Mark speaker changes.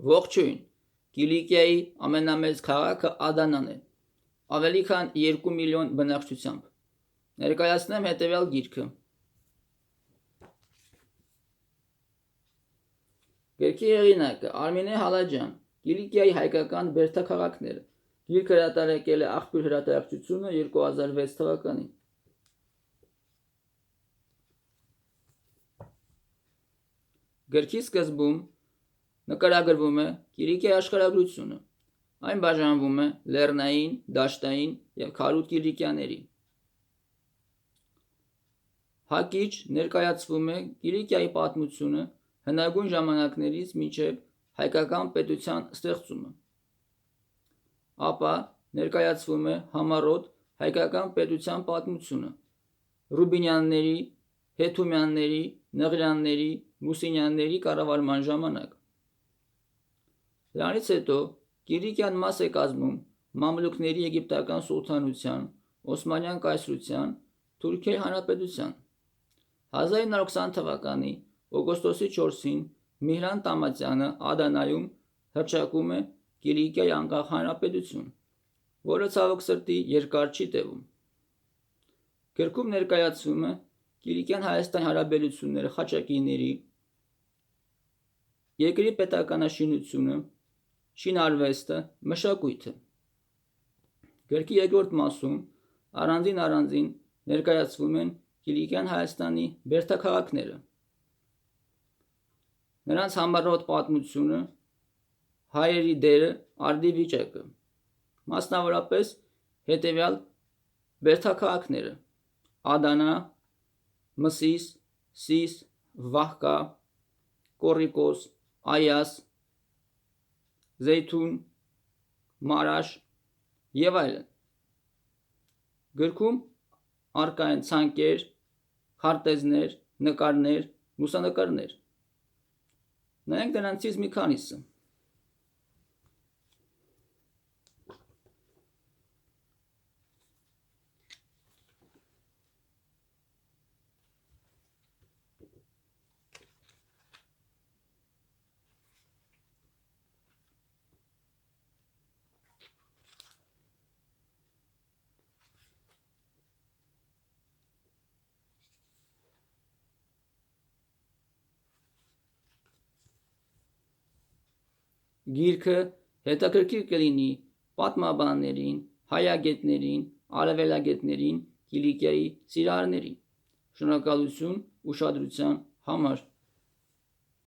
Speaker 1: Ողջույն, Կիլիկիայի ամենամեծ քաղաքը Ադանան է, ավելի քան 2 միլիոն բնակչությամբ։ Ներկայացնեմ հետևյալ գիրքը։ Գրքի հեղինակը Արմինե Հալաջյան, Կիլիկիայի հայկական բերդաքաղաքները։ Գիրքը հրատարակել է Աղբյուր հրատարակչությունը 2006 թվականին։ Գրքի սկզբում նկարագրվում է Կիլիկիայի աշխարհագրությունը։ Այն բաժանվում է լեռնային, դաշտային և քարուտ կիլիկիաների։ Հակիչ ներկայացվում է Կիլիկիայի պատմությունը հնագույն ժամանակներից մինչև հայկական պետության ստեղծումը։ Ապա ներկայացվում է համառոտ հայկական պետության պատմությունը Ռուբինյանների, Հեթումյանների, Նեղրյանների, Մուսինյանների կառավարման ժամանակ։ Դրանից հետո Կիլիկիան մաս է կազմում մամլուքների եգիպտական սուլթանության, Օսմանյան կայսրության, Թուրքիայի հանրապետության։ 1920 թվականի օգոստոսի 4-ին Միհրան Տամատյանը Ադանայում հռչակում է Կիլիկիայի անկախ հանրապետություն, որը ցավոք սրտի երկար չի տևում։ Գրքում ներկայացվում է Կիլիկյան Հայաստանի հարաբերությունները խաչակիների, երկրի պետականաշինությունը, շինարվեստը, մշակույթը։ Գրքի երկրորդ մասում առանձին ներկայացվում են Կիլիկյան Հայաստանի բերդաքաղաքները, նրանց համառոտ պատմությունը, հայերի դերը, արդի վիճակը, մասնավորապես հետևյալ բերդաքաղաքները՝ Ադանա, Մսիս, Սիս, Վահկա, Կոռիկոս, Այաս, Զեյթուն, Մարաշ և այլն։ Գրքում առկա են ցանկեր, քարտեզներ, նկարներ, լուսանկարներ։ Նայենք դրանցից մի քանիսը։ Գիրքը հետաքրքիր կլինի պատմաբաններին, հայագետներին, արևելագետներին, Կիլիկիայի սիրահարներին։ Շնորհակալություն ուշադրության համար։